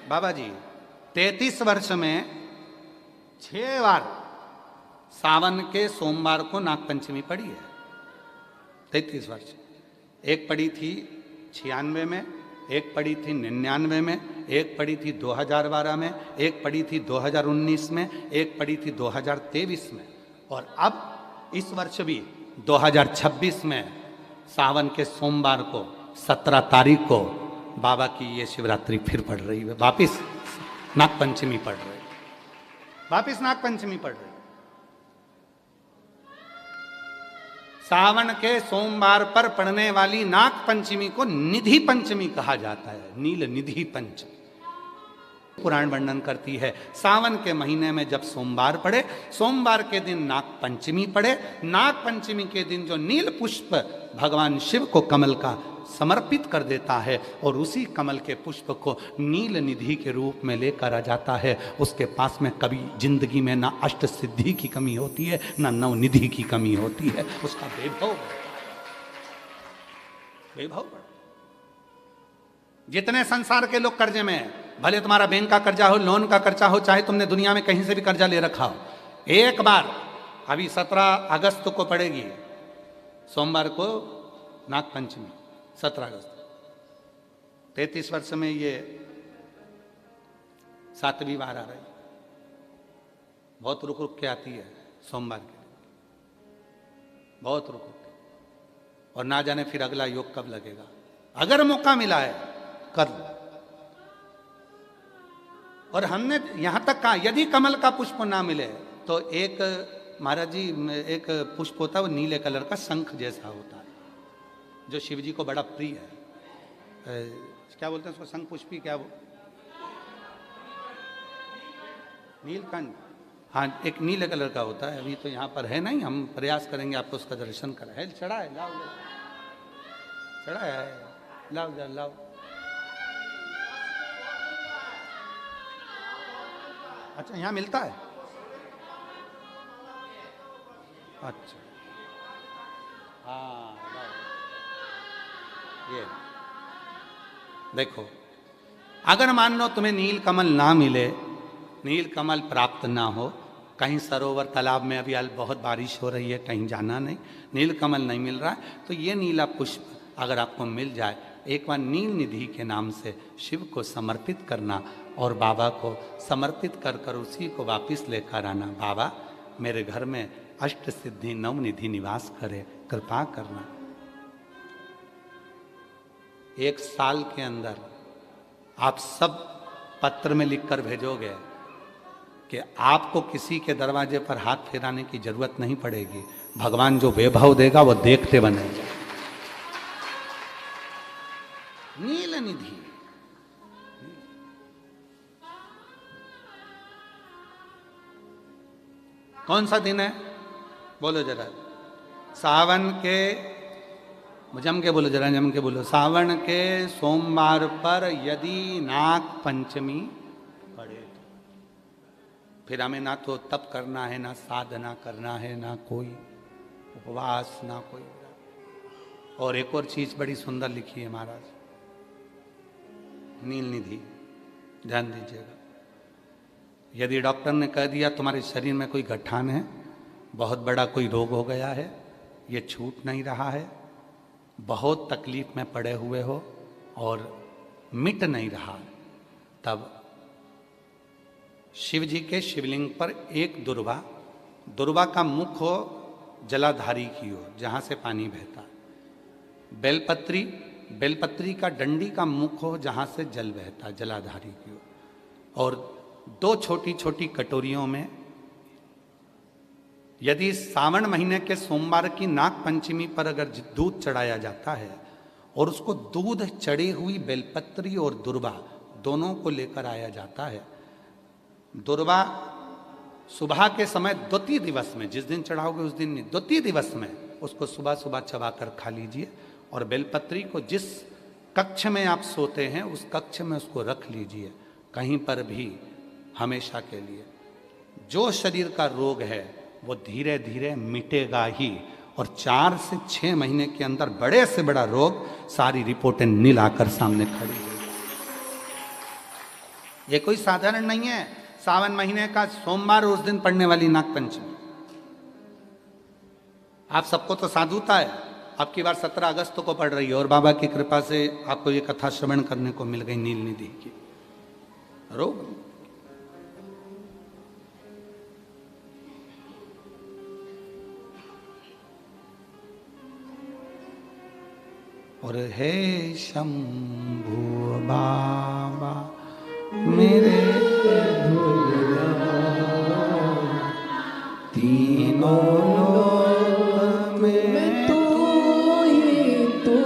बाबा जी 33 वर्ष में 6 बार सावन के सोमवार को नागपंचमी पड़ी है। 33 वर्ष। एक पड़ी थी 96 में, एक पड़ी थी 99 में, एक पड़ी थी 2012 में, एक पड़ी थी 2019 में, एक पड़ी थी 2023 में, और अब इस वर्ष भी 2026 में सावन के सोमवार को 17 तारीख को बाबा की ये शिवरात्रि फिर पड़ रही है। वापिस नागपंचमी पड़ रही है, वापिस नागपंचमी पड़ रही है। सावन के सोमवार पर पड़ने वाली नाग पंचमी को निधि पंचमी कहा जाता है, नील निधि पंचमी। पुराण वर्णन करती है सावन के महीने में जब सोमवार पड़े, सोमवार के दिन नाग पंचमी पड़े, नाग पंचमी के दिन जो नील पुष्प भगवान शिव को कमल का समर्पित कर देता है और उसी कमल के पुष्प को नील निधि के रूप में लेकर आ जाता है, उसके पास में कभी जिंदगी में ना अष्ट सिद्धि की कमी होती है, ना नव निधि की कमी होती है। उसका वैभव वैभव। जितने संसार के लोग कर्जे में हैं, भले तुम्हारा बैंक का कर्जा हो, लोन का कर्जा हो, चाहे तुमने दुनिया में कहीं से भी कर्जा ले रखा हो, एक बार अभी 17 अगस्त को पड़ेगी, सोमवार को नाग पंचमी 17 अगस्त। 33 वर्ष में ये 7वीं बार आ रही, बहुत रुक रुक के आती है सोमवार के, बहुत रुक रुक के, और ना जाने फिर अगला योग कब लगेगा। अगर मौका मिला है कर लो। और हमने यहां तक कहा यदि कमल का पुष्प ना मिले तो एक महाराज जी एक पुष्प होता है, वो नीले कलर का शंख जैसा होता है, जो शिव जी को बड़ा प्रिय है। क्या बोलते हैं उसको, शंख पुष्पी, क्या वो नीलकंठ, हाँ एक नीले कलर का होता है। अभी तो यहाँ पर है नहीं, हम प्रयास करेंगे आपको उसका दर्शन कराए। चढ़ा है, लाओ चढ़ा है, लाओ जा लाओ। अच्छा यहाँ मिलता है, अच्छा हाँ ये देखो, अगर मान लो तुम्हें नील कमल ना मिले, नील कमल प्राप्त ना हो, कहीं सरोवर तालाब में अभी बहुत बारिश हो रही है, कहीं जाना नहीं, नील कमल नहीं मिल रहा है, तो ये नीला पुष्प अगर आपको मिल जाए, एक बार नील निधि के नाम से शिव को समर्पित करना और बाबा को समर्पित कर कर उसी को वापस लेकर आना। बाबा मेरे घर में अष्ट सिद्धि नव निधि निवास करे, कृपा करना। 1 साल के अंदर आप सब पत्र में लिखकर भेजोगे कि आपको किसी के दरवाजे पर हाथ फेराने की जरूरत नहीं पड़ेगी, भगवान जो वैभव देगा वो देखते बनेगा। नील निधि, कौन सा दिन है बोलो जरा, सावन के, जम के बोलो जरा, जम के बोलो, सावन के सोमवार पर यदि नाग पंचमी पड़े तो फिर हमें ना तो तप करना है, ना साधना करना है, ना कोई उपवास, ना कोई। और एक और चीज बड़ी सुंदर लिखी है महाराज, नील निधि, ध्यान दीजिएगा। यदि डॉक्टर ने कह दिया तुम्हारे शरीर में कोई गठान है, बहुत बड़ा कोई रोग हो गया है, ये छूट नहीं रहा है, बहुत तकलीफ में पड़े हुए हो और मिट नहीं रहा, तब शिव जी के शिवलिंग पर एक दुर्वा, दुर्वा का मुख हो जलाधारी की ओर जहाँ से पानी बहता, बेलपत्री, बेलपत्री का डंडी का मुख हो जहाँ से जल बहता जलाधारी की ओर, और 2 छोटी छोटी कटोरियों में यदि सावन महीने के सोमवार की नाग पंचमी पर अगर दूध चढ़ाया जाता है और उसको दूध चढ़ी हुई बेलपत्री और दुर्वा दोनों को लेकर आया जाता है, दुर्वा सुबह के समय द्वितीय दिवस में, जिस दिन चढ़ाओगे उस दिन नहीं, द्वितीय दिवस में उसको सुबह सुबह चबाकर खा लीजिए, और बेलपत्री को जिस कक्ष में आप सोते हैं उस कक्ष में उसको रख लीजिए, कहीं पर भी हमेशा के लिए। जो शरीर का रोग है वो धीरे धीरे मिटेगा ही, और 4 से 6 महीने के अंदर बड़े से बड़ा रोग सारी रिपोर्टें नील आकर सामने खड़ी है। ये कोई साधारण नहीं है। सावन महीने का सोमवार उस दिन पड़ने वाली नागपंचमी। आप सबको तो साधुता है, आपकी बार 17 अगस्त को पड़ रही है और बाबा की कृपा से आपको ये कथा श्रवण करने को मिल गई नील निधि की। रोग और हे शंभु बाबा मेरे तीनों लोक में तू ही तू,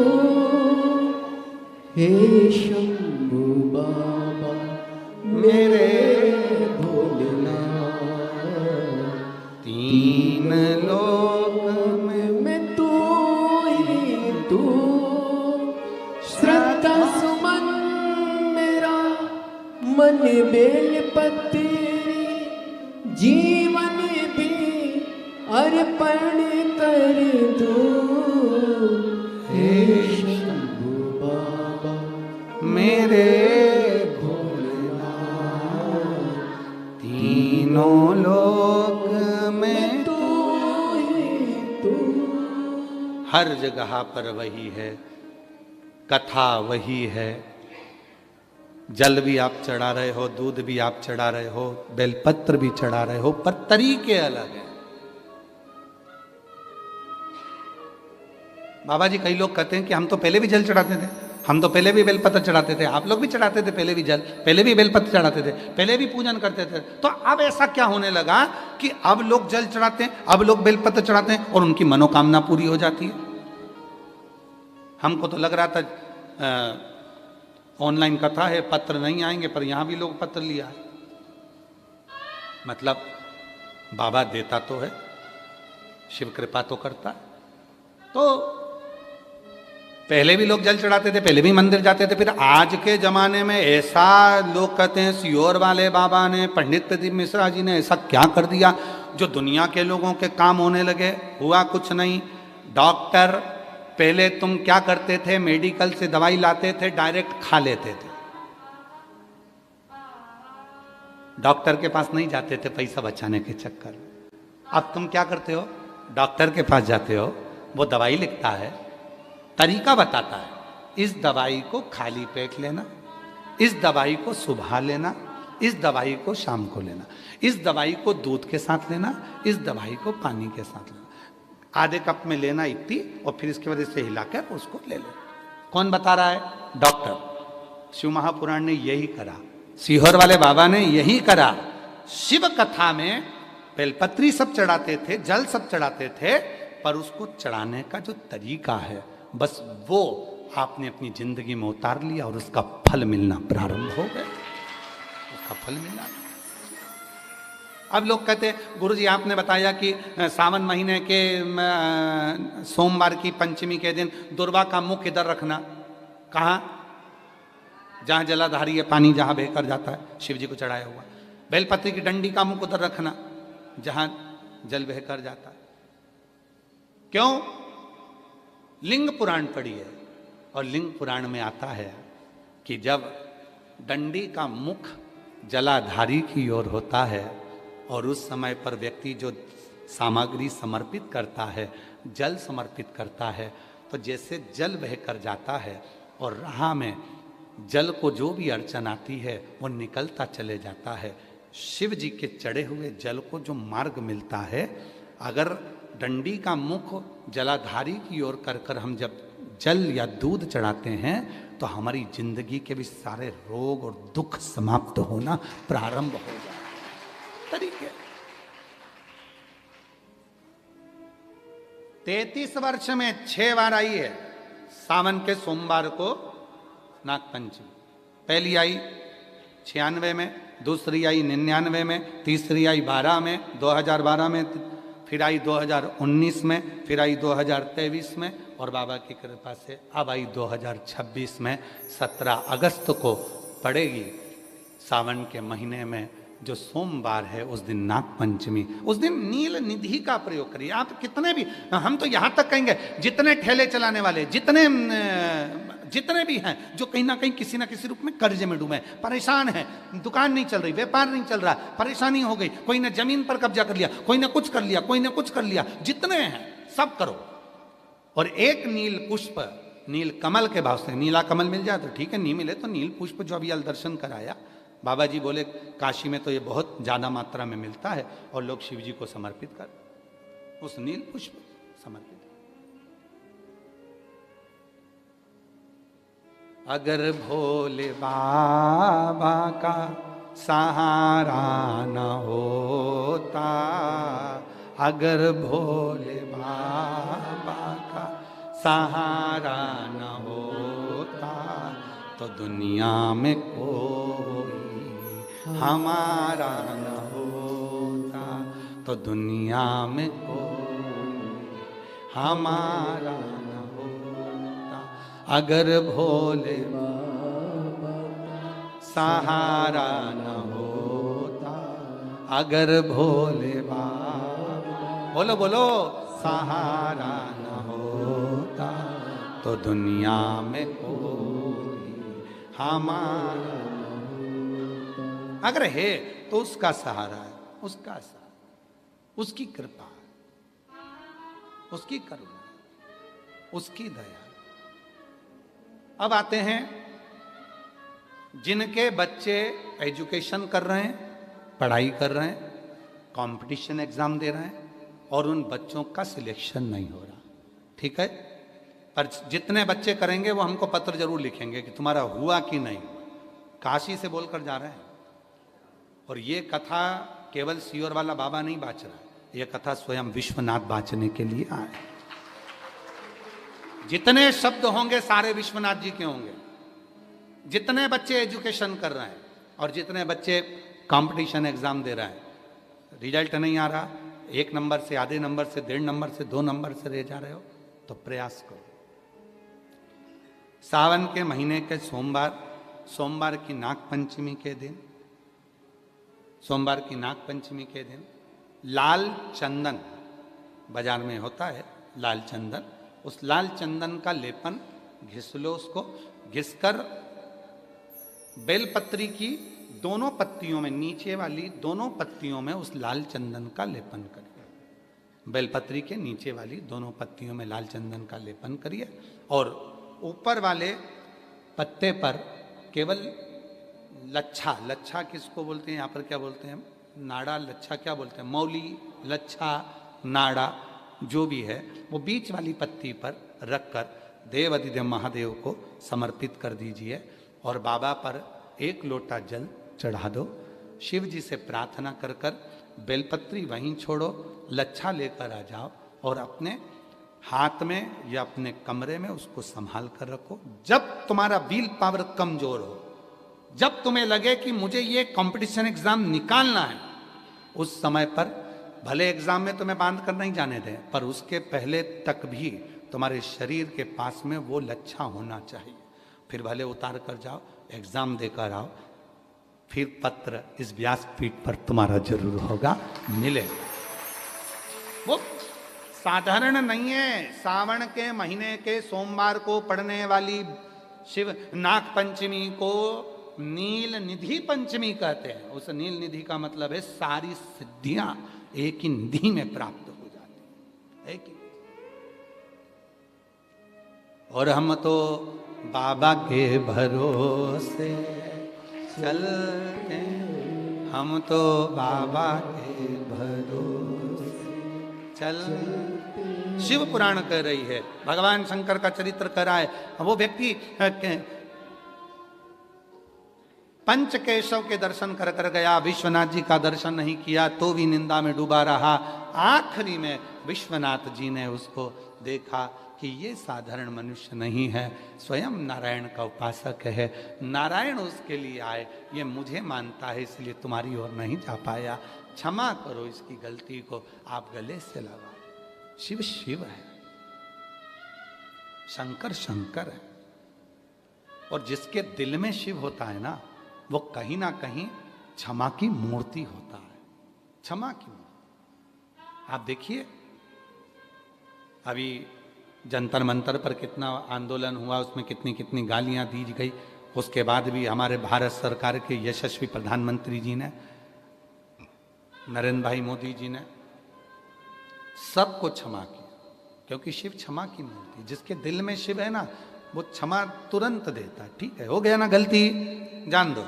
हे शंभु बाबा मेरे भोलेनाथ, तीन लोक मैं तू ही तू। श्रद्धा सुमन मेरा मन बेल पत्री, जीवन भी अर्पण कर दूं। हे शंभु बाबा मेरे तीनों लोक में तू ही तू। हर जगह पर वही है, कथा वही है। जल भी आप चढ़ा रहे हो, दूध भी आप चढ़ा रहे हो, बेलपत्र भी चढ़ा रहे हो, पर तरीके अलग हैं। बाबा जी कई लोग कहते हैं कि हम तो पहले भी जल चढ़ाते थे, हम तो पहले भी बेलपत्र चढ़ाते थे, आप लोग भी चढ़ाते थे पहले भी जल, पहले भी बेलपत्र चढ़ाते थे, पहले भी पूजन करते थे। तो अब ऐसा क्या होने लगा कि अब लोग जल चढ़ाते हैं, अब लोग बेलपत्र चढ़ाते हैं और उनकी मनोकामना पूरी हो जाती है। हमको तो लग रहा था ऑनलाइन कथा है, पत्र नहीं आएंगे, पर यहां भी लोग पत्र लिया है। मतलब बाबा देता तो है, शिव कृपा तो करता है। तो पहले भी लोग जल चढ़ाते थे, पहले भी मंदिर जाते थे, फिर आज के जमाने में ऐसा लोग कहते हैं सियोर वाले बाबा ने, पंडित प्रदीप मिश्रा जी ने ऐसा क्या कर दिया जो दुनिया के लोगों के काम होने लगे। हुआ कुछ नहीं। डॉक्टर पहले तुम क्या करते थे, मेडिकल से दवाई लाते थे, डायरेक्ट खा लेते थे, डॉक्टर के पास नहीं जाते थे पैसा बचाने के चक्कर में। अब तुम क्या करते हो, डॉक्टर के पास जाते हो, वो दवाई लिखता है, तरीका बताता है, इस दवाई को खाली पेट लेना, इस दवाई को सुबह लेना, इस दवाई को शाम को लेना, इस दवाई को दूध के साथ लेना, इस दवाई को पानी के साथ लेना, आधे कप में लेना इतनी, और फिर इसके वजह से हिलाकर उसको ले लो। कौन बता रहा है? डॉक्टर। शिव महापुराण ने यही करा, सीहोर वाले बाबा ने यही करा। शिव कथा में बेलपत्री सब चढ़ाते थे, जल सब चढ़ाते थे, पर उसको चढ़ाने का जो तरीका है, बस वो आपने अपनी जिंदगी में उतार लिया और उसका फल मिलना प्रारंभ हो गया, उसका फल मिलना। अब लोग कहते हैं गुरुजी आपने बताया कि सावन महीने के सोमवार की पंचमी के दिन दुर्वा का मुख इधर रखना। कहाँ? जहाँ जलाधारी है, पानी जहाँ बहकर जाता है, शिव जी को चढ़ाया हुआ। बेलपत्री की डंडी का मुख उधर रखना जहाँ जल बहकर जाता है। क्यों? लिंग पुराण पढ़ी है, और लिंग पुराण में आता है कि जब डंडी का मुख जलाधारी की ओर होता है और उस समय पर व्यक्ति जो सामग्री समर्पित करता है, जल समर्पित करता है, तो जैसे जल बहकर जाता है और राह में जल को जो भी अड़चन आती है वो निकलता चले जाता है। शिव जी के चढ़े हुए जल को जो मार्ग मिलता है, अगर डंडी का मुख जलाधारी की ओर कर कर हम जब जल या दूध चढ़ाते हैं तो हमारी जिंदगी के भी सारे रोग और दुख समाप्त होना प्रारंभ हो जाए। तरीके 33 वर्ष में 6 बार आई है सावन के सोमवार को नागपंचमी। पहली आई 96 में, दूसरी आई 99 में, तीसरी आई 12 में, 2012 में, फिर आई 2019 में, फिर आई 2023 में, और बाबा की कृपा से अब आई 2026 में। 17 अगस्त को पड़ेगी सावन के महीने में जो सोमवार है, उस दिन नागपंचमी। उस दिन नील निधि का प्रयोग करिए। आप कितने भी, हम तो यहाँ तक कहेंगे जितने ठेले चलाने वाले, जितने जितने भी हैं जो कहीं ना कहीं किसी ना किसी रूप में कर्जे में डूबे, परेशान हैं, दुकान नहीं चल रही, व्यापार नहीं चल रहा, परेशानी हो गई, कोई ने जमीन पर कब्जा कर लिया, कोई ने कुछ कर लिया, कोई ने कुछ कर लिया, जितने हैं सब करो। और एक नील पुष्प, नील कमल के भाव से, नीला कमल मिल जाए तो ठीक है, नहीं मिले तो नील पुष्प जो अभी अल दर्शन कराया, बाबा जी बोले काशी में तो ये बहुत ज्यादा मात्रा में मिलता है और लोग शिव जी को समर्पित कर, उस नील पुष्प समर्पित। अगर भोले बाबा का सहारा न होता, अगर भोले बाबा का सहारा न होता, तो दुनिया में कोई हमारा न होता, तो दुनिया में कोई हमारा न होता। अगर भोले बाबा सहारा न होता, अगर भोले बाबा, बोलो बोलो, सहारा न होता, तो दुनिया में कोई हमारा न होता। अगर है तो उसका सहारा है, उसका सहारा, उसकी कृपा, उसकी करुणा, उसकी दया। अब आते हैं जिनके बच्चे एजुकेशन कर रहे हैं, पढ़ाई कर रहे हैं, कंपटीशन एग्जाम दे रहे हैं और उन बच्चों का सिलेक्शन नहीं हो रहा, ठीक है, पर जितने बच्चे करेंगे वो हमको पत्र जरूर लिखेंगे कि तुम्हारा हुआ कि नहीं हुआ। काशी से बोलकर जा रहे हैं। और ये कथा केवल सियोर वाला बाबा नहीं बाँच रहा है, ये कथा स्वयं विश्वनाथ बाँचने के लिए आए। जितने शब्द होंगे सारे विश्वनाथ जी के होंगे। जितने बच्चे एजुकेशन कर रहे हैं और जितने बच्चे कंपटीशन एग्जाम दे रहे हैं, रिजल्ट नहीं आ रहा, 1 नंबर से, आधे नंबर से, 1.5 नंबर से, 2 नंबर से रह जा रहे हो, तो प्रयास करो। सावन के महीने के सोमवार, सोमवार की नाग पंचमी के दिन, सोमवार की नाग पंचमी के दिन लाल चंदन बाजार में होता है, लाल चंदन, उस लाल चंदन का लेपन घिस लो, उसको घिसकर बेलपत्री की दोनों पत्तियों में, नीचे वाली दोनों पत्तियों में उस लाल चंदन का लेपन करिए। बेलपत्री के नीचे वाली दोनों पत्तियों में लाल चंदन का लेपन करिए और ऊपर वाले पत्ते पर केवल लच्छा, लच्छा किसको बोलते हैं यहाँ पर, क्या बोलते हैं, नाड़ा, लच्छा क्या बोलते हैं, मौली, लच्छा, नाड़ा, जो भी है वो बीच वाली पत्ती पर रखकर देव अधिदेव महादेव को समर्पित कर दीजिए और बाबा पर 1 लोटा जल चढ़ा दो। शिव जी से प्रार्थना कर कर बेलपत्री वहीं छोड़ो, लच्छा लेकर आ जाओ और अपने हाथ में या अपने कमरे में उसको संभाल कर रखो। जब तुम्हारा विल पावर कमजोर हो, जब तुम्हें लगे कि मुझे ये कंपटीशन एग्जाम निकालना है, उस समय पर भले एग्जाम में तुम्हें बांध कर नहीं जाने दें, पर उसके पहले तक भी तुम्हारे शरीर के पास में वो लच्छा होना चाहिए। फिर भले उतार कर जाओ, एग्जाम देकर आओ, फिर पत्र इस व्यासपीठ पर तुम्हारा जरूर होगा, मिलेगा। वो साधारण नहीं है। सावन के महीने के सोमवार को पढ़ने वाली शिव नाग पंचमी को नील निधि पंचमी कहते हैं। उस नील निधि का मतलब है सारी सिद्धियां एक ही निधि में प्राप्त हो जाती, एक ही। और हम तो बाबा के भरोसे चलते, हम तो बाबा के भरोसे चल। शिव पुराण कह रही है, भगवान शंकर का चरित्र कह रहा है। वो व्यक्ति पंच केशव के दर्शन कर कर गया, विश्वनाथ जी का दर्शन नहीं किया तो भी निंदा में डूबा रहा। आखिरी में विश्वनाथ जी ने उसको देखा कि ये साधारण मनुष्य नहीं है, स्वयं नारायण का उपासक है, नारायण उसके लिए आए, ये मुझे मानता है इसलिए तुम्हारी ओर नहीं जा पाया, क्षमा करो इसकी गलती को। आप गले से लगा। शिव शिव है, शंकर शंकर है, और जिसके दिल में शिव होता है ना, वो कहीं ना कहीं क्षमा की मूर्ति होता है, क्षमा की मूर्ति। आप देखिए, अभी जंतर मंतर पर कितना आंदोलन हुआ, उसमें कितनी कितनी गालियां दी गई। उसके बाद भी हमारे भारत सरकार के यशस्वी प्रधानमंत्री जी ने, नरेंद्र भाई मोदी जी ने सबको क्षमा किया, क्योंकि शिव क्षमा की मूर्ति, जिसके दिल में शिव है ना वो क्षमा तुरंत देता है। ठीक है, हो गया ना गलती, जान दो,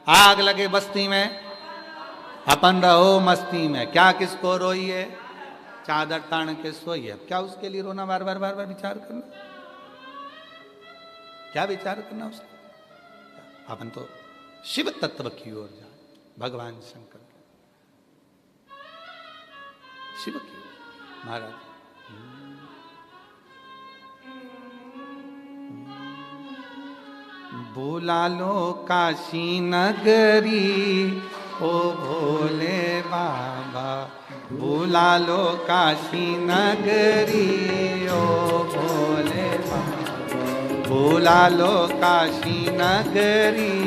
आग लगे बस्ती में अपन रहो मस्ती में, क्या किसको रोइए चादर तान के सोइए। क्या उसके लिए रोना, बार बार बार बार विचार करना, क्या विचार करना उसके, अपन तो शिव तत्व की ओर जाए, भगवान शंकर के शिव की ओर। महाराज बुला लो काशी नगरी ओ भोले बाबा, बुला लो काशी नगरी ओ भोले बाबा, बुला लो काशी नगरी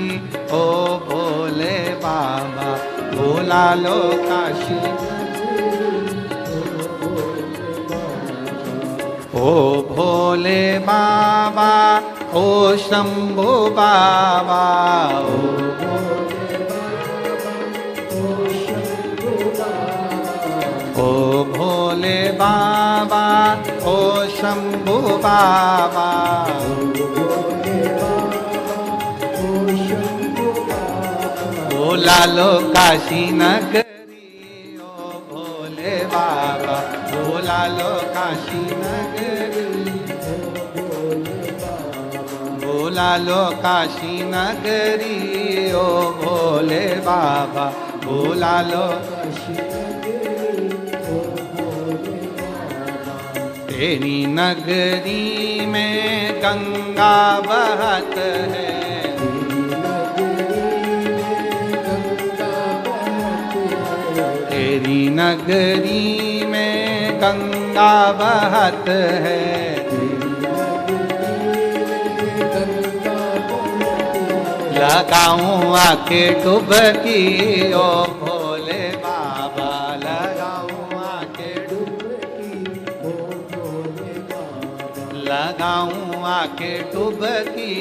ओ भोले बाबा, बुला लो काशी ओ भोले बाबा, ओ शंभो बाबा, ओ भोले बाबा, ओ शंभो बाबा, बुला लो काशी नगरी ओ भोले बाबा, बुला लो काशी नगरी, बुला लो काशी नगरी ओ भोले बाबा, बुला लो तेरी नगरी में गंगा बहत है, तेरी नगरी में गंगा बहत है, लगाऊं आके डुबकी ओ भोले बाबा, लगाऊं आके डुबकी ओ भोले बाबा, लगाऊं आके डुबकी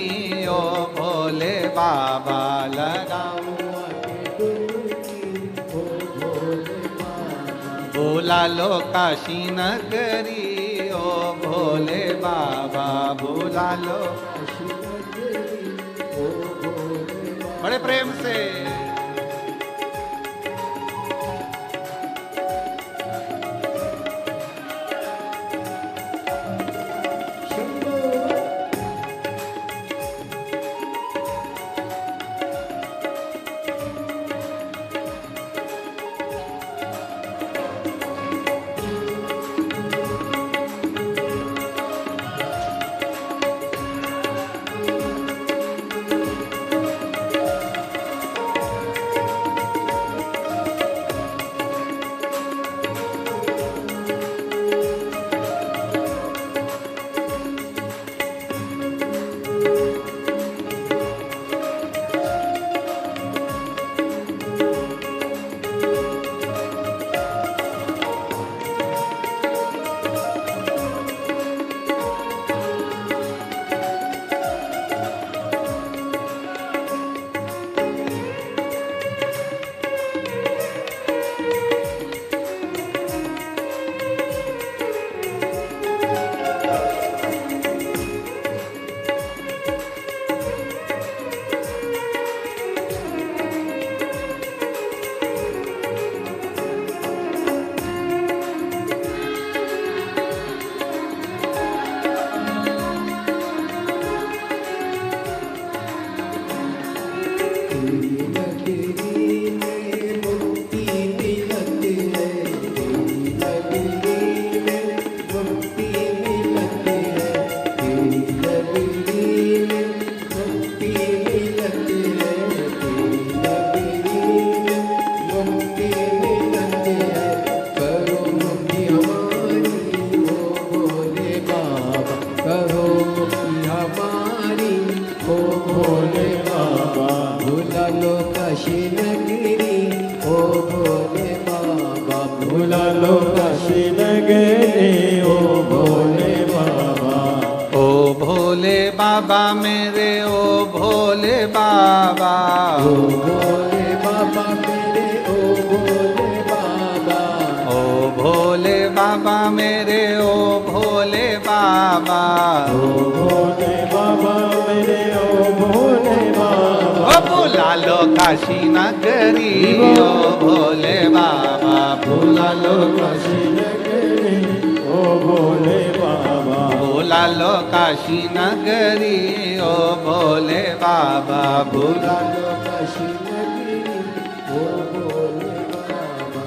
ओ भोले बाबा, लगाऊं आके डुबकी ओ भोले बाबा, बुला लो काशी नगरी ओ भोले बाबा, बुला लो बड़े प्रेम से। भुला लो काशी नगरी ओ भोले बाबा, बाबा, ओ भोले बाबा मेरे, ओ भोले बाबा, ओ भोले बाबा मेरे, ओ भोले बाबा, ओ भोले बाबा मेरे, ओ भोले बाबा, ओ बुला लो काशी नगरी, ओ भोले बाबा, बुला लो काशी नगरी, ओ भोले बाबा, बुला लो काशी नगरी, ओ भोले बाबा, बुला लो काशी नगरी, ओ भोले बाबा।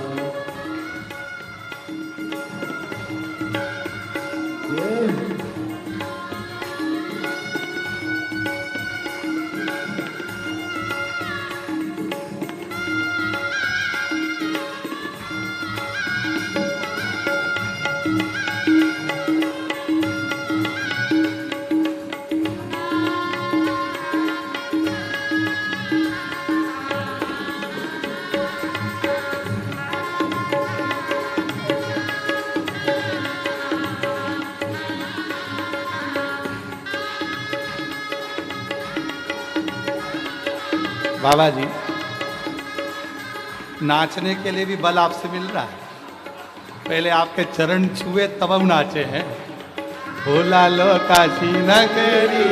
बाबा जी, नाचने के लिए भी बल आपसे मिल रहा है। पहले आपके चरण छुए तब हम नाचे हैं। भोला लो काशी नगरी,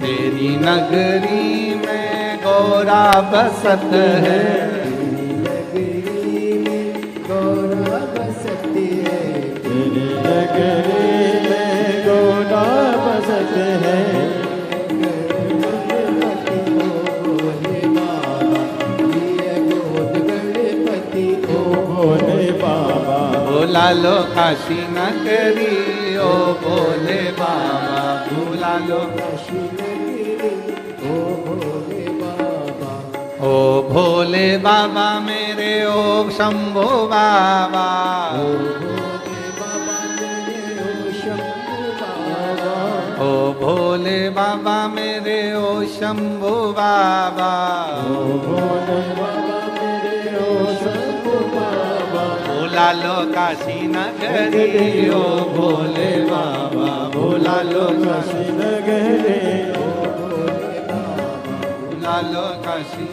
तेरी नगरी में गौरा बसत है, नगरी में गौरा बसती है, तेरी नगरी में गौरा बसत है, गणपति ओ भोले बाबा, ये गोद गणपति ओ भोले बाबा, भोला लो काशी नगरी, ओ भोले बाबा, भोला लो काशी नगरी, ओ भोले बाबा, ओ भोले बाबा मेरे, ओ शंभो बाबा, ओ भोले बाबा मेरे, ओ शंभू बाबा, ओ भोले बाबा मेरे, ओ शंभो बाबा, ओ भोले बाबा मेरे, ओ शंभू बाबा, भोला लो काशी नगरी, ओ भोले बाबा, भोला लो काशी, काशी नगरी, भोला लो काशी।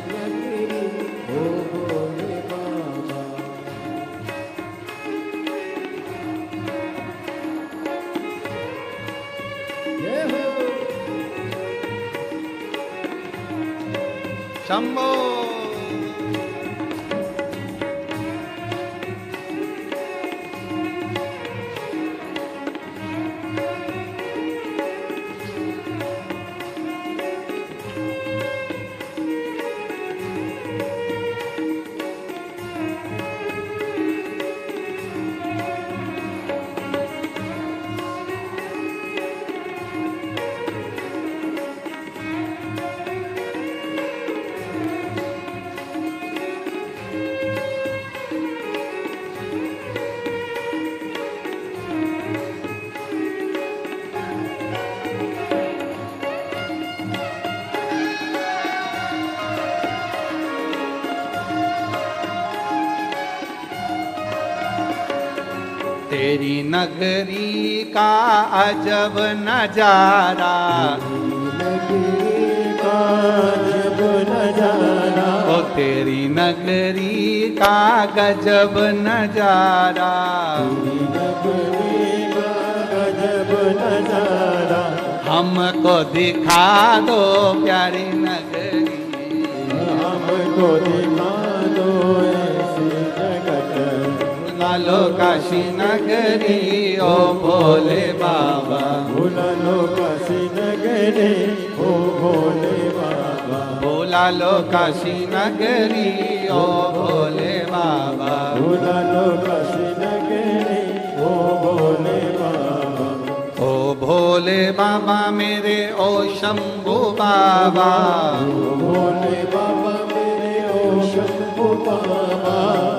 ओ भोले बाबा। जय हो। शंभो तेरी नगरी का अजब नजारा, नगरी का जब नजारा, ओ तेरी नगरी का गजब नजारा, नगरी का गजब नजारा, हमको दिखा दो प्यारी नगरी, हमको दिखा दो ऐसी जगत, भुला लो काशी नगरी, ओ भोले बाबा, भुला लो काशी नगरी, ओ भोले बाबा, भुला लो काशी नगरी, ओ भोले बाबा। भुला लो काशी नगरी ओ भोले बाबा। ओ भोले बाबा मेरे ओ शंभू बाबा। ओ भोले बाबा मेरे ओ शंभू बाबा।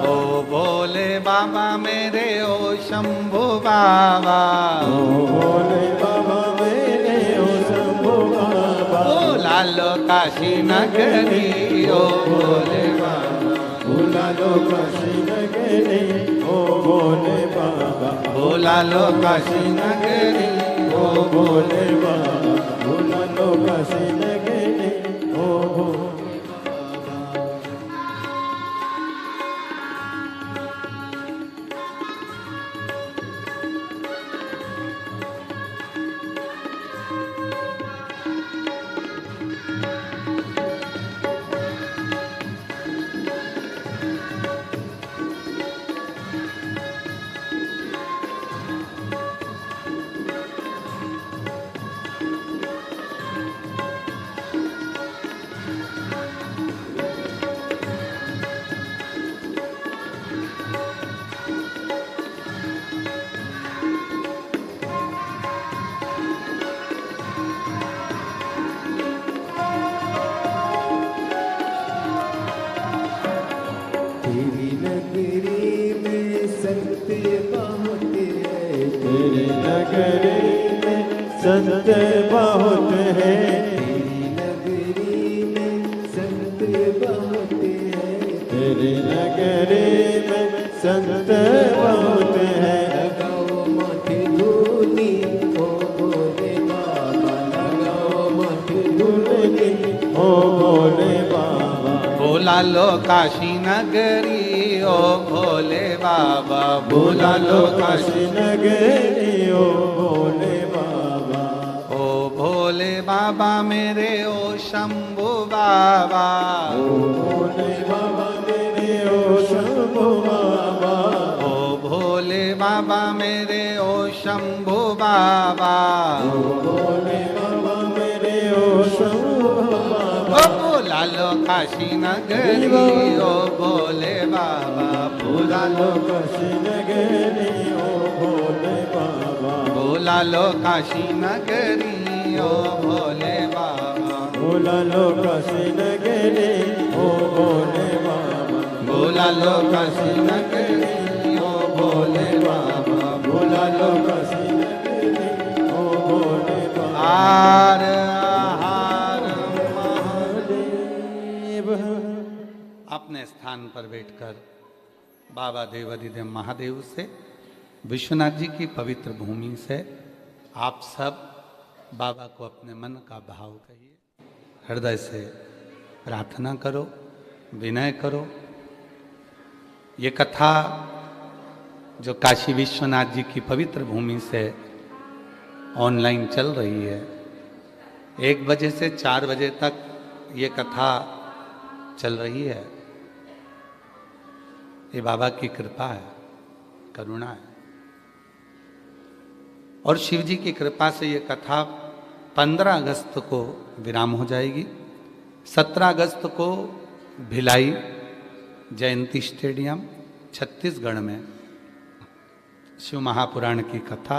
ओ भोले बाबा मेरे ओ शंभू बाबा। ओ भोले बाबा मेरे ओ शंभू बाबा। भुला लो काशी नगरी ओ भोले बाबा। भुला लो काशी नगरी ओ भोले बाबा। भुला लो काशी नगरी ओ भोले बाबा। भुला लो काशी नगरी ओ भोले बाबा। तेरी नगरी में संत बहुत है। तेरे नगरी में संत बहुत है। तेरी नगरी में संत बहुत है। तेरे नगरी में संत बहुत है। लगाओ माथे धूनी ओ भोले बाबा। लगाओ माथे धूनी ओ भोले बाबा। भुला लो काशी नगरी ओ भोले बाबा। भुला लो काशी नगरी ओ भोले बाबा। ओ भोले बाबा मेरे ओ शंभू बाबा। ओ भोले बाबा मेरे ओ शंभू बाबा। ओ भोले बाबा मेरे ओ शंभू बाबा। ओ भोले बाबा मेरे ओ शंभू बाबा। ओ भुला लो काशी नगरी ओ भोले बाबा। भुला लो काशी नगरी ओ भोले बाबा। भुला लो काशी नगरी ओ भोले बाबा। भुला लो काशी नगरी ओ भोले बाबा। भुला लो काशी नगरी ओ भोले बाबा। भुला लो काशी नगरी ओ भोले बाबा। हार हार महादेव। देव अपने स्थान पर बैठकर बाबा देवाधिदेव महादेव से, विश्वनाथ जी की पवित्र भूमि से आप सब बाबा को अपने मन का भाव कहिए, हृदय से प्रार्थना करो, विनय करो। ये कथा जो काशी विश्वनाथ जी की पवित्र भूमि से ऑनलाइन चल रही है, 1 बजे से 4 बजे तक ये कथा चल रही है। ये बाबा की कृपा है, करुणा है। और शिव जी की कृपा से ये कथा 15 अगस्त को विराम हो जाएगी। 17 अगस्त को भिलाई जयंती स्टेडियम छत्तीसगढ़ में शिव महापुराण की कथा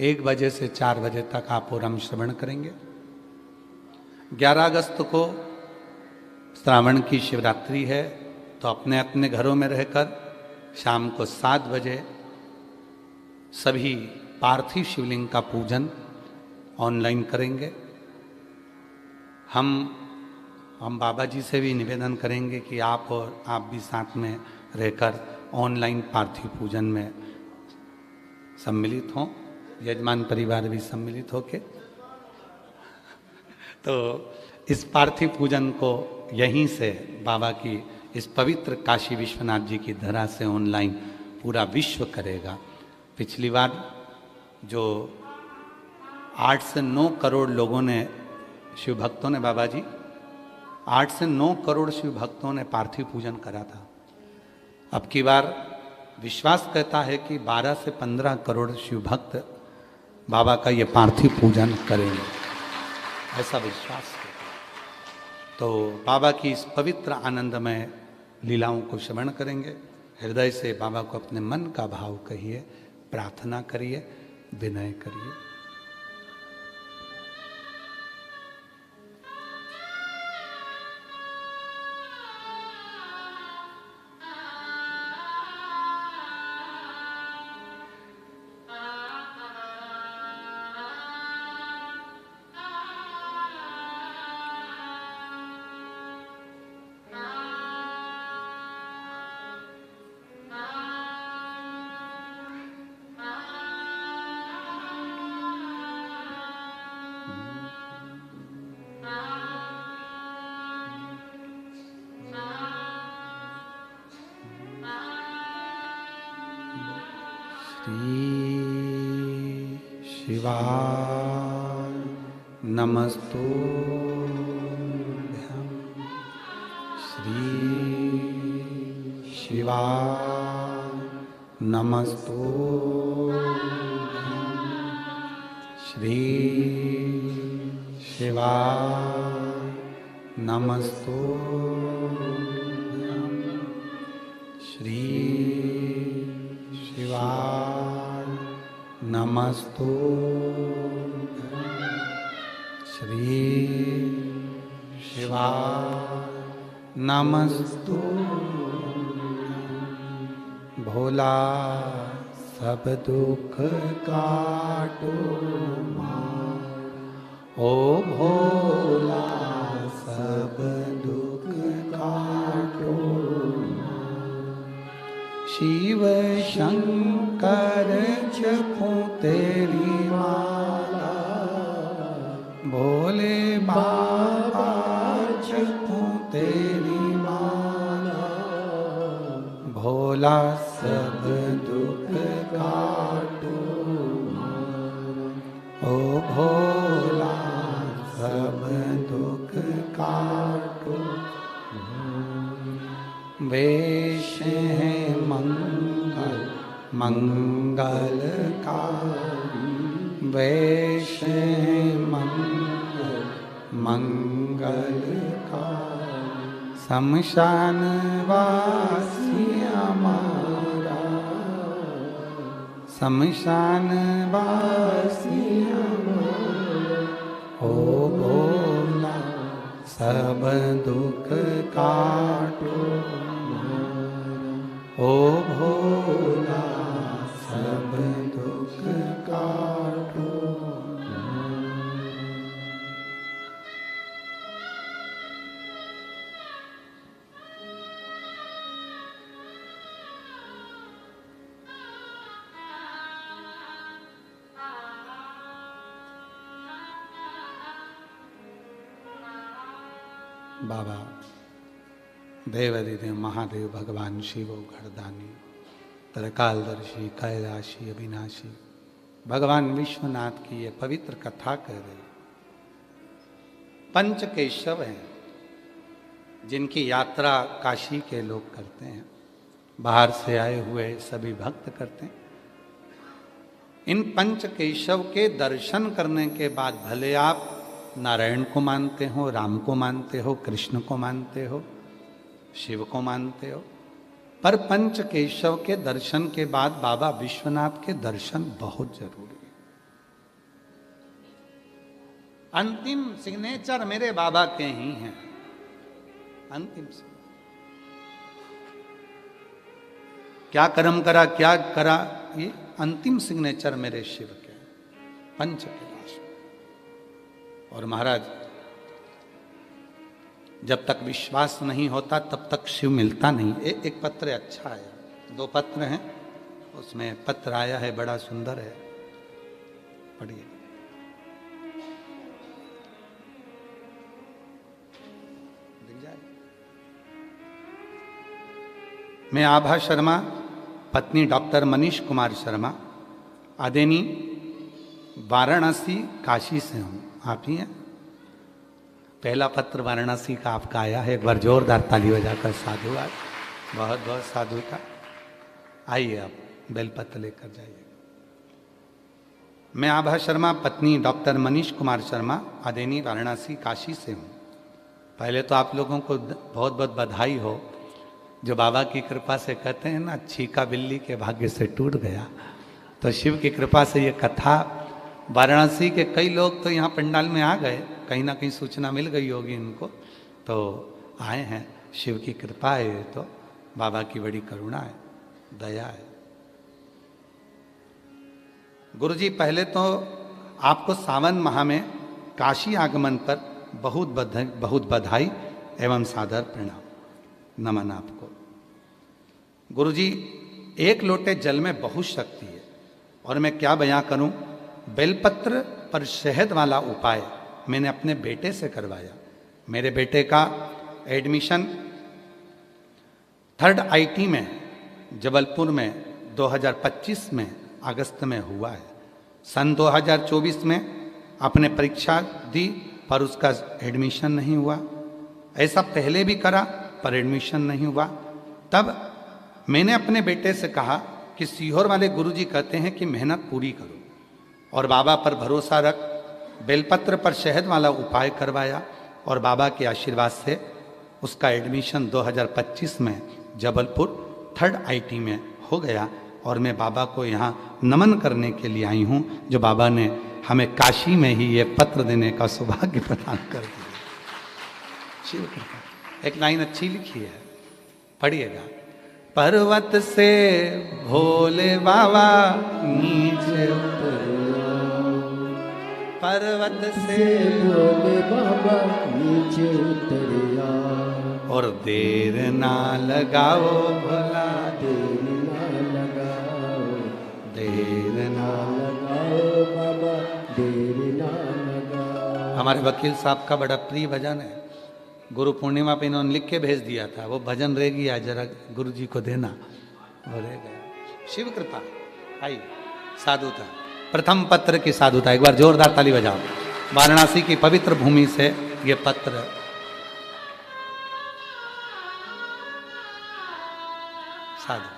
1 बजे से 4 बजे तक आप पूरम श्रवण करेंगे। 11 अगस्त को श्रावण की शिवरात्रि है, तो अपने अपने घरों में रहकर शाम को 7 बजे सभी पार्थिव शिवलिंग का पूजन ऑनलाइन करेंगे। हम बाबा जी से भी निवेदन करेंगे कि आप भी साथ में रहकर ऑनलाइन पार्थिव पूजन में सम्मिलित हों, यजमान परिवार भी सम्मिलित होके। तो इस पार्थिव पूजन को यहीं से बाबा की इस पवित्र काशी विश्वनाथ जी की धरा से ऑनलाइन पूरा विश्व करेगा। पिछली बार जो 8 से 9 करोड़ लोगों ने, शिव भक्तों ने, बाबा जी 8 से 9 करोड़ शिव भक्तों ने पार्थिव पूजन करा था। अब की बार विश्वास कहता है कि 12 से 15 करोड़ शिव भक्त बाबा का ये पार्थिव पूजन करेंगे, ऐसा विश्वास है। तो बाबा की इस पवित्र आनंदमय लीलाओं को श्रवण करेंगे। हृदय से बाबा को अपने मन का भाव कहिए, प्रार्थना करिए, विनय करिए। शिवाय नमस्तुभ्यं। श्री शिवाय नमस्तुभ्यं। श्री शिवाय नमस्तुभ्यं। श्री शिवाय नमस्तुभ्यं। श्री शिवाय नमस्तुभ्यं। भोला सब दुख काटो मार, ओ भोला सब दुख काटो मार। शिव शंकर जपूं तेरी माला, भोले बाबा जपूं तेरी माला। भोला सब दुख काटो मार, ओ भोला सब दुख काटो। वेश है मंगल मंगलकारी, वेश है मंगल मंगलकारी। शमशान वासी हमारा, शमशान वासी हमारा। ओ भोला सब दुख काटो मारा, ओ भोला सब दुख काटो मारा। बाबा देवाधिदेव महादेव भगवान शिवो घरदानी, त्रिकालदर्शी कैलाशी अविनाशी भगवान विश्वनाथ की ये पवित्र कथा कह रहे। पंच केशव हैं जिनकी यात्रा काशी के लोग करते हैं, बाहर से आए हुए सभी भक्त करते हैं। इन पंच केशव के दर्शन करने के बाद भले आप नारायण को मानते हो, राम को मानते हो, कृष्ण को मानते हो, शिव को मानते हो, पर पंच केशव के दर्शन के बाद बाबा विश्वनाथ के दर्शन बहुत जरूरी है। अंतिम सिग्नेचर मेरे बाबा के ही हैं, अंतिम से क्या कर्म करा क्या करा, ये अंतिम सिग्नेचर मेरे शिव के पंच कैलाश। और महाराज जब तक विश्वास नहीं होता तब तक शिव मिलता नहीं। एक पत्र अच्छा है, 2 पत्र हैं, उसमें पत्र आया है बड़ा सुंदर है, पढ़िए। दिख जाए। मैं आभा शर्मा, पत्नी डॉक्टर मनीष कुमार शर्मा, आदेनी वाराणसी काशी से हूँ। आप ही हैं? पहला पत्र वाराणसी का आपका आया है, एक बार जोरदार ताली बजाकर साधुवाद, बहुत बहुत साधु का। आइए आप बेलपत्र लेकर जाइए। मैं आभा शर्मा, पत्नी डॉक्टर मनीष कुमार शर्मा, आदेनी वाराणसी काशी से हूँ। पहले तो आप लोगों को बहुत बहुत बधाई हो, जो बाबा की कृपा से कहते हैं ना, छीका बिल्ली के भाग्य से टूट गया। तो शिव की कृपा से ये कथा, वाराणसी के कई लोग तो यहाँ पंडाल में आ गए, कहीं ना कहीं सूचना मिल गई होगी इनको, तो आए हैं। शिव की कृपा है, ये तो बाबा की बड़ी करुणा है, दया है। गुरुजी, पहले तो आपको सावन माह में काशी आगमन पर बहुत बधाई एवं सादर प्रणाम, नमन आपको। गुरुजी, एक लोटे जल में बहुत शक्ति है, और मैं क्या बयां करूं। बेलपत्र पर शहद वाला उपाय मैंने अपने बेटे से करवाया। मेरे बेटे का एडमिशन 3rd IT में जबलपुर में 2025 में अगस्त में हुआ है। सन 2024 में अपने परीक्षा दी पर उसका एडमिशन नहीं हुआ। ऐसा पहले भी करा पर एडमिशन नहीं हुआ। तब मैंने अपने बेटे से कहा कि सीहोर वाले गुरुजी कहते हैं कि मेहनत पूरी करो और बाबा पर भरोसा रख। बेलपत्र पर शहद वाला उपाय करवाया और बाबा के आशीर्वाद से उसका एडमिशन 2025 में जबलपुर 3rd IT में हो गया। और मैं बाबा को यहाँ नमन करने के लिए आई हूँ, जो बाबा ने हमें काशी में ही ये पत्र देने का सौभाग्य प्रदान कर दिया। शिव कृपा। एक लाइन अच्छी लिखी है, पढ़िएगा। पर्वत से भोले बाबा नीचे पर्वत से भोले बाबा नीचे उतरिया, और देर ना लगाओ भला, देर ना लगाओ, देर ना। लगाओ बाबा, देर ना लगाओ। हमारे वकील साहब का बड़ा प्रिय भजन है, गुरु पूर्णिमा पे इन्होंने लिख के भेज दिया था। वो भजन रह गया, जरा गुरु जी को देना, वो रह गया। शिव कृपा। आई साधुता, प्रथम पत्र की साधुता। एक बार जोरदार ताली बजाओ। वाराणसी की पवित्र भूमि से ये पत्र साधु।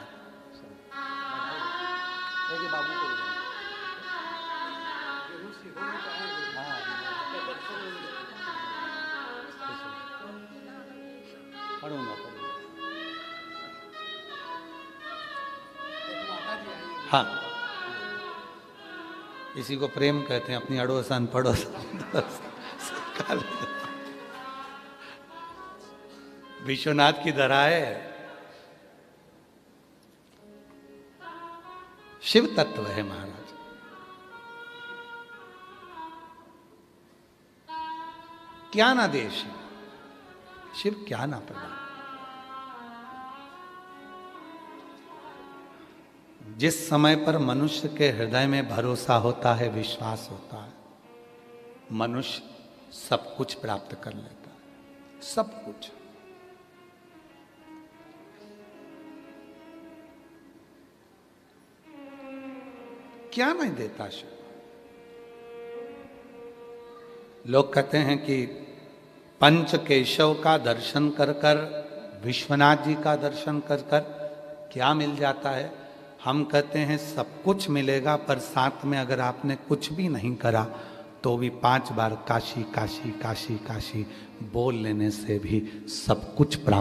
हाँ, इसी को प्रेम कहते हैं, अपनी अड़ोसन पड़ोसन। विश्वनाथ की धरा है। शिव तत्व है महाराज। क्या ना देश शिव, क्या ना प्रदान। जिस समय पर मनुष्य के हृदय में भरोसा होता है, विश्वास होता है, मनुष्य सब कुछ प्राप्त कर लेता है, सब कुछ। क्या नहीं देता शिव। लोग कहते हैं कि पंच केशव का दर्शन कर कर, विश्वनाथ जी का दर्शन कर कर क्या मिल जाता है। हम कहते हैं सब कुछ मिलेगा, पर साथ में अगर आपने कुछ भी नहीं करा तो भी 5 बार काशी काशी काशी काशी बोल लेने से भी सब कुछ प्राप्त